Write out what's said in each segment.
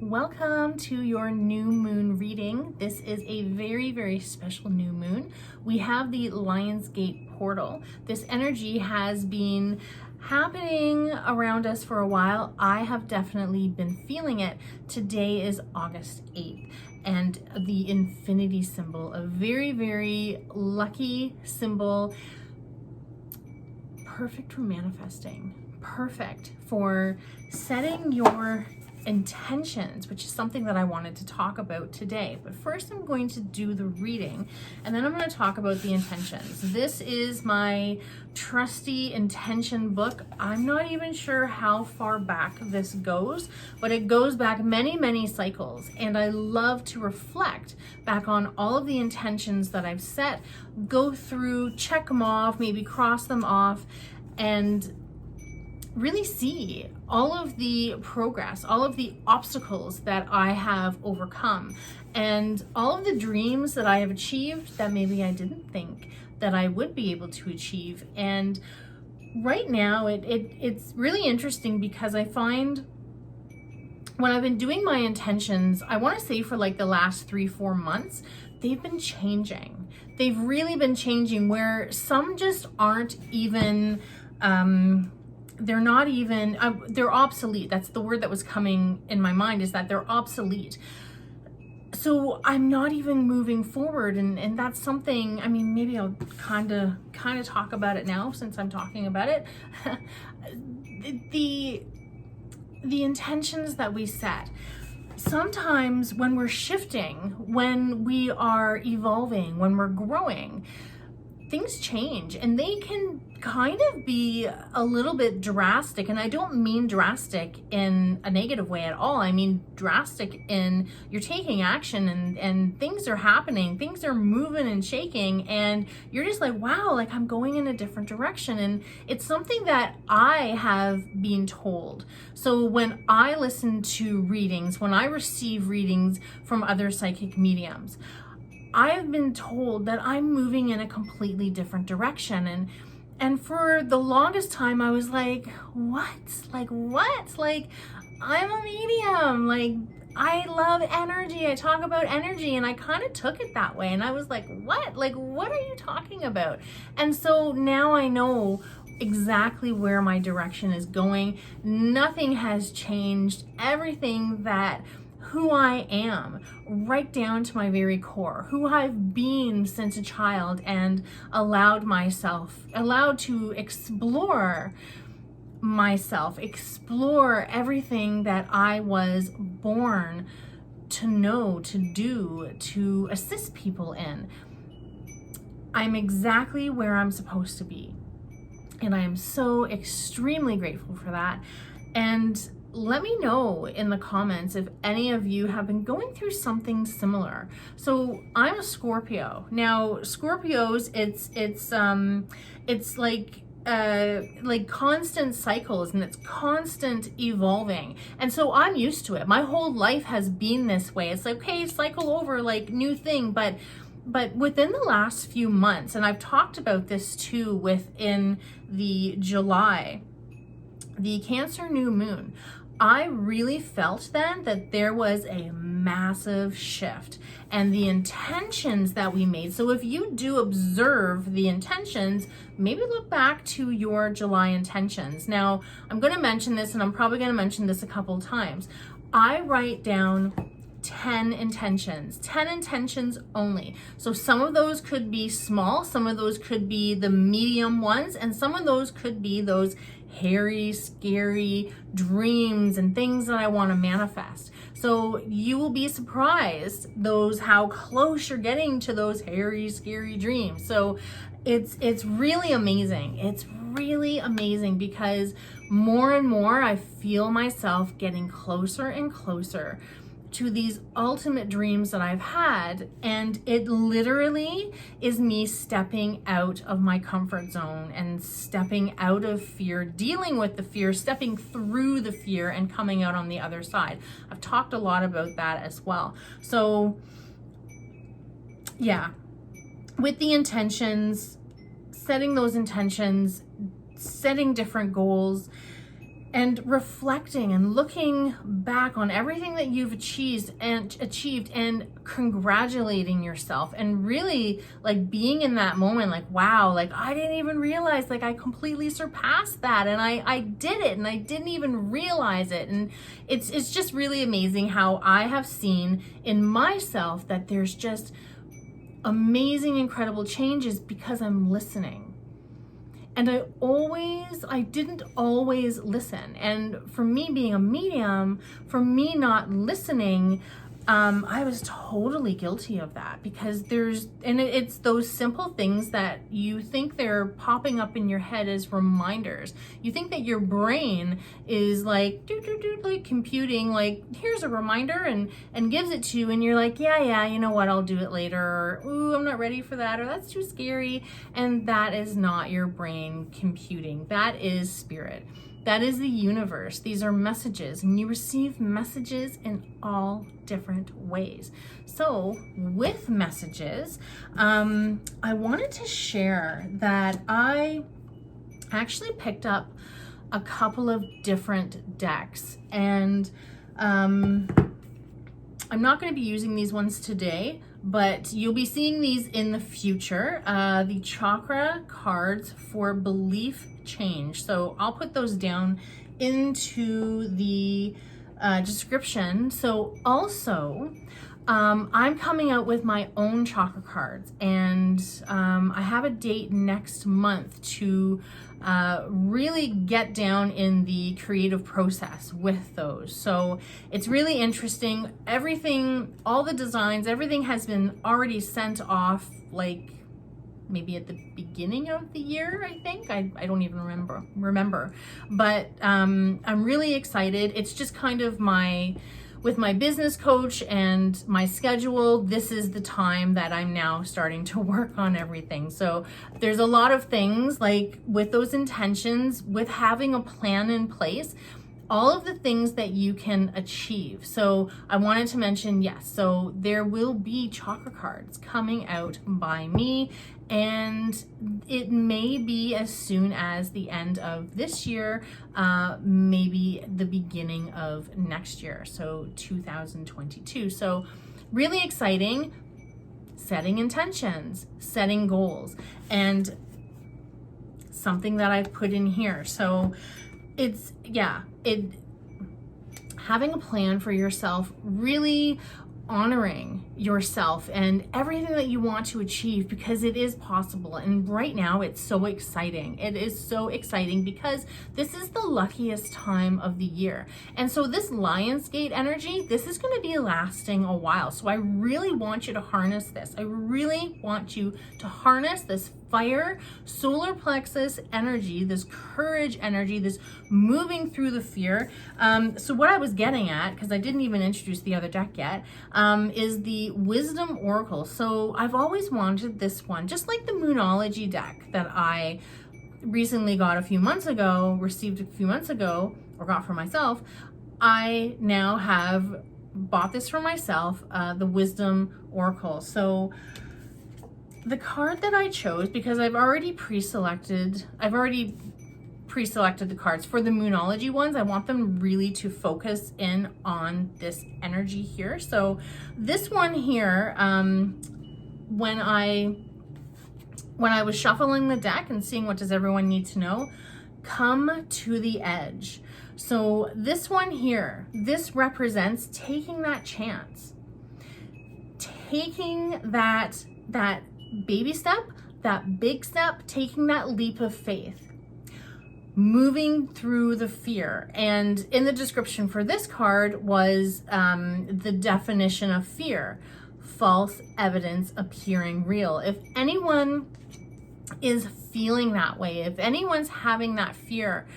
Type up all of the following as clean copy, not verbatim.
Welcome to your new moon reading. This is a very, very special new moon. We have the Lionsgate portal. This energy has been happening around us for a while. I have definitely been feeling it. Today is August 8th, and the infinity symbol, a very, very lucky symbol, perfect for manifesting, perfect for setting your intentions, which is something that I wanted to talk about today. But first I'm going to do the reading, and then I'm going to talk about the intentions. This is my trusty intention book. I'm not even sure how far back this goes, but it goes back many, many cycles, and I love to reflect back on all of the intentions that I've set, go through, check them off, maybe cross them off, and really see all of the progress, all of the obstacles that I have overcome, and all of the dreams that I have achieved that maybe I didn't think that I would be able to achieve. And right now it's really interesting because I find when I've been doing my intentions, I want to say for like the last 3-4 months, they've been changing. They've really been changing, where some just aren't even they're not even, they're obsolete. That's the word that was coming in my mind, is that they're obsolete. So I'm not even moving forward, and that's something, I mean, maybe I'll kind of talk about it now since I'm talking about it. The intentions that we set, sometimes when we're shifting, when we are evolving, when we're growing, things change, and they can kind of be a little bit drastic. And I don't mean drastic in a negative way at all. I mean drastic in you're taking action, and things are happening, things are moving and shaking, and you're just like, wow, like I'm going in a different direction. And it's something that I have been told. So when I listen to readings, when I receive readings from other psychic mediums, I've been told that I'm moving in a completely different direction. And for the longest time I was like, what? Like, what? Like, I'm a medium. Like, I love energy. I talk about energy. And I kind of took it that way. And I was like, what? Like, what are you talking about? And so now I know exactly where my direction is going. Nothing has changed. Everything that who I am, right down to my very core, who I've been since a child, and allowed to explore myself, explore everything that I was born to know, to do, to assist people in. I'm exactly where I'm supposed to be. And I am so extremely grateful for that. And let me know in the comments if any of you have been going through something similar. So I'm a Scorpio. Now, Scorpios, it's like constant cycles, and it's constant evolving. And so I'm used to it. My whole life has been this way. It's like, okay, cycle over, like new thing. But within the last few months, and I've talked about this too within the July, the Cancer new moon, I really felt then that there was a massive shift, and the intentions that we made. So if you do observe the intentions, maybe look back to your July intentions. Now, I'm going to mention this, and I'm probably going to mention this a couple times. I write down 10 intentions only. So some of those could be small, some of those could be the medium ones, and some of those could be those hairy, scary dreams and things that I want to manifest. So you will be surprised how close you're getting to those hairy, scary dreams. So it's really amazing. It's really amazing because more and more I feel myself getting closer and closer to these ultimate dreams that I've had. And it literally is me stepping out of my comfort zone and stepping out of fear, dealing with the fear, stepping through the fear, and coming out on the other side. I've talked a lot about that as well. So yeah, with the intentions, setting those intentions, setting different goals, and reflecting and looking back on everything that you've achieved and congratulating yourself, and really like being in that moment, like, wow, like I didn't even realize, like I completely surpassed that, and I did it, and I didn't even realize it. And it's just really amazing how I have seen in myself that there's just amazing, incredible changes because I'm listening. And I didn't always listen. And for me being a medium, for me not listening, I was totally guilty of that, because it's those simple things that you think they're popping up in your head as reminders. You think that your brain is like, like computing, like, here's a reminder, and gives it to you, and you're like, yeah, you know what, I'll do it later, or, ooh, I'm not ready for that, or that's too scary. And that is not your brain computing. That is spirit. That is the universe. These are messages, and you receive messages in all different ways. So with messages, I wanted to share that I actually picked up a couple of different decks, and I'm not going to be using these ones today, but you'll be seeing these in the future. The Chakra cards for belief change. So I'll put those down into the description. So also, I'm coming out with my own chakra cards, and I have a date next month to really get down in the creative process with those. So it's really interesting. Everything, all the designs, everything has been already sent off, like maybe at the beginning of the year, I think. I don't even remember. But I'm really excited. It's just kind of with my business coach and my schedule, this is the time that I'm now starting to work on everything. So there's a lot of things, like with those intentions, with having a plan in place, all of the things that you can achieve. So I wanted to mention, yes, so there will be chakra cards coming out by me, and it may be as soon as the end of this year, maybe the beginning of next year, so 2022. So really exciting, setting intentions, setting goals, and something that I've put in here. So having a plan for yourself, really honoring yourself and everything that you want to achieve, because it is possible. And right now it's so exciting. It is so exciting because this is the luckiest time of the year. And so this Lionsgate energy, this is going to be lasting a while. So I really want you to harness this. I really want you to harness this fire, solar plexus energy, this courage energy, this moving through the fear. So what I was getting at, because I didn't even introduce the other deck yet, is the Wisdom Oracle. So I've always wanted this one, just like the Moonlogy deck that I recently got received a few months ago, or got for myself. I now have bought this for myself, the Wisdom Oracle. So the card that I chose, because I've already pre-selected the cards for the Moonlogy ones. I want them really to focus in on this energy here. So this one here, when I was shuffling the deck and seeing what does everyone need to know, come to the edge. So this one here, this represents taking that chance, taking that baby step, that big step, taking that leap of faith, moving through the fear. And in the description for this card was the definition of fear: false evidence appearing real. If anyone is feeling that way, if anyone's having that fear,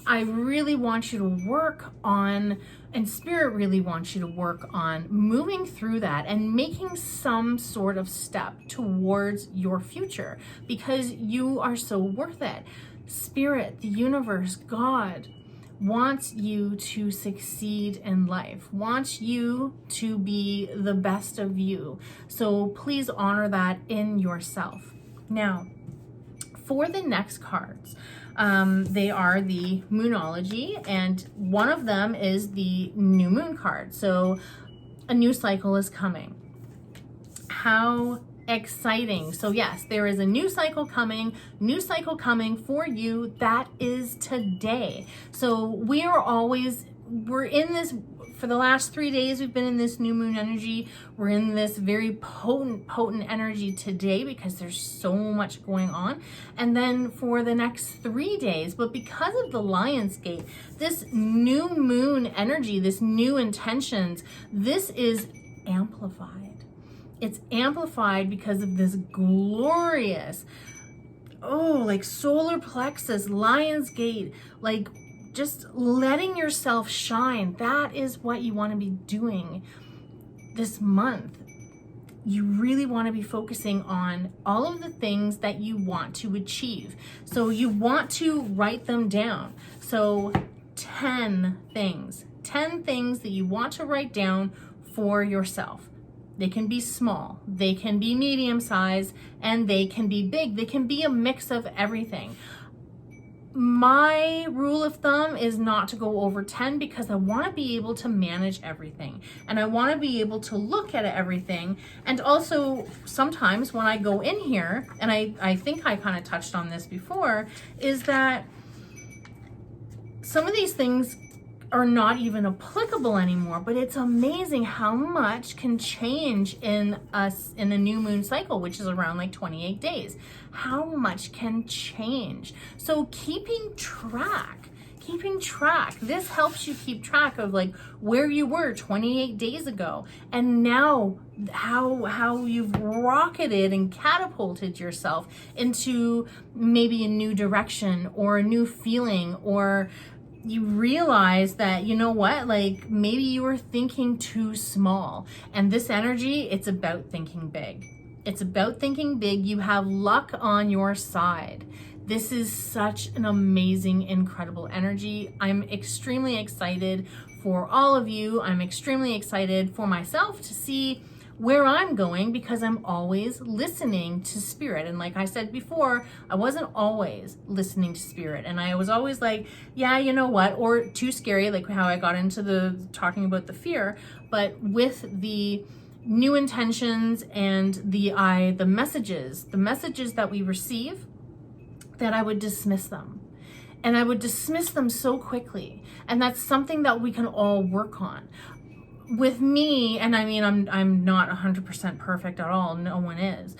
I really want you to work on, and Spirit really wants you to work on moving through that and making some sort of step towards your future, because you are so worth it. Spirit, the universe, God wants you to succeed in life, wants you to be the best of you. So please honor that in yourself. Now, for the next cards, They are the Moonlogy, and one of them is the new moon card. So a new cycle is coming. How exciting. So yes, there is a new cycle coming for you. That is today. So we're in this, for the last 3 days, we've been in this new moon energy. We're in this very potent energy today because there's so much going on. And then for the next 3 days, but because of the Lionsgate, this new moon energy, this new intentions, this is amplified. It's amplified because of this glorious, like solar plexus, Lionsgate, like just letting yourself shine. That is what you want to be doing this month. You really want to be focusing on all of the things that you want to achieve. So you want to write them down. So 10 things that you want to write down for yourself. They can be small, they can be medium size, and they can be big. They can be a mix of everything. My rule of thumb is not to go over 10 because I want to be able to manage everything. And I want to be able to look at everything. And also sometimes when I go in here, and I think I kind of touched on this before, is that some of these things are not even applicable anymore, but it's amazing how much can change in us in a new moon cycle, which is around like 28 days. How much can change? So keeping track, this helps you keep track of like where you were 28 days ago, and now how you've rocketed and catapulted yourself into maybe a new direction or a new feeling, or you realize that, you know what, like maybe you were thinking too small. And this energy, it's about thinking big. It's about thinking big. You have luck on your side. This is such an amazing, incredible energy. I'm extremely excited for all of you. I'm extremely excited for myself to see where I'm going, because I'm always listening to spirit. And like I said before, I wasn't always listening to spirit, and I was always like, yeah, you know what, or too scary, like how I got into the talking about the fear. But with the new intentions and the messages that we receive, that I would dismiss them. And I would dismiss them so quickly. And that's something that we can all work on. With me, and I mean, I'm not 100% perfect at all. No one is.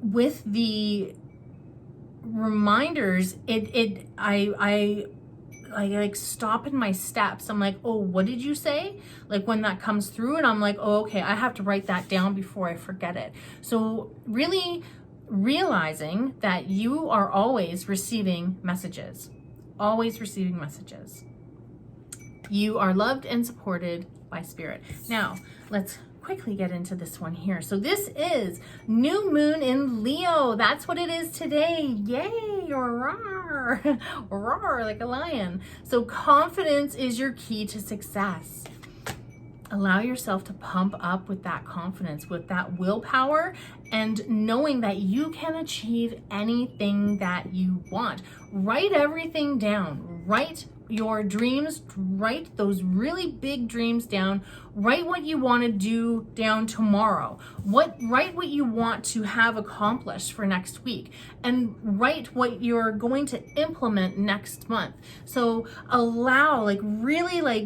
With the reminders, I like stop in my steps. I'm like, oh, what did you say? Like when that comes through, and I'm like, oh, okay, I have to write that down before I forget it. So really realizing that you are always receiving messages. Always receiving messages. You are loved and supported by spirit. Now, let's quickly get into this one here. So this is new moon in Leo. That's what it is today. Yay, roar, roar like a lion. So confidence is your key to success. Allow yourself to pump up with that confidence, with that willpower, and knowing that you can achieve anything that you want. Write everything down. Write your dreams, write those really big dreams down. Write what you want to do down tomorrow. Write what you want to have accomplished for next week, and write what you're going to implement next month. So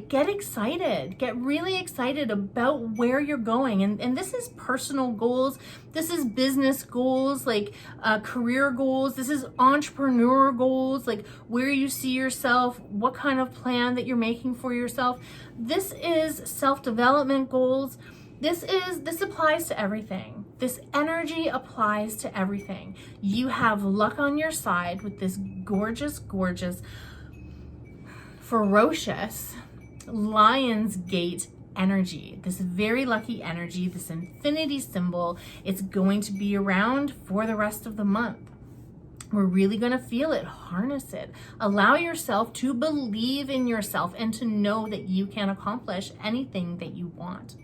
get excited, get really excited about where you're going. And this is personal goals. This is business goals, like career goals. This is entrepreneur goals, like where you see yourself, what kind of plan that you're making for yourself. This is self-development goals. This applies to everything. This energy applies to everything. You have luck on your side with this gorgeous, gorgeous, ferocious Lionsgate energy, this very lucky energy, this infinity symbol. It's going to be around for the rest of the month. We're really going to feel it, harness it. Allow yourself to believe in yourself and to know that you can accomplish anything that you want.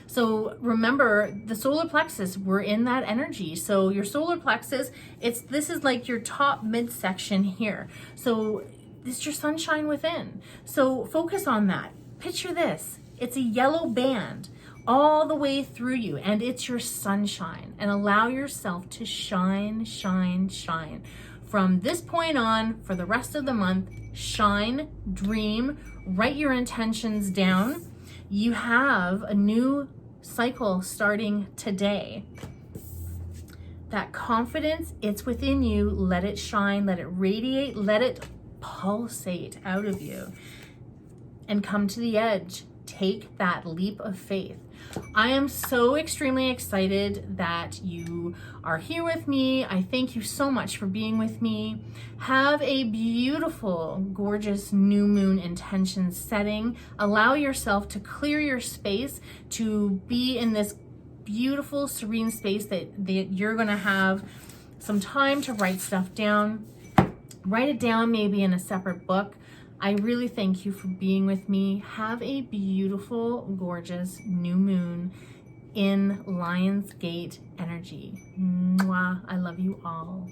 So remember, the solar plexus, we're in that energy. So your solar plexus, this is like your top midsection here. So it's your sunshine within. So focus on that. Picture this. It's a yellow band all the way through you, and it's your sunshine. And allow yourself to shine, shine, shine. From this point on, for the rest of the month, shine, dream, write your intentions down. You have a new cycle starting today. That confidence, it's within you. Let it shine, let it radiate, let it pulsate out of you. And come to the edge. Take that leap of faith. I am so extremely excited that you are here with me. I thank you so much for being with me. Have a beautiful, gorgeous new moon intention setting. Allow yourself to clear your space to be in this beautiful, serene space that you're going to have some time to write stuff down. Write it down maybe in a separate book. I really thank you for being with me. Have a beautiful, gorgeous new moon in Lionsgate Energy. Mwah. I love you all.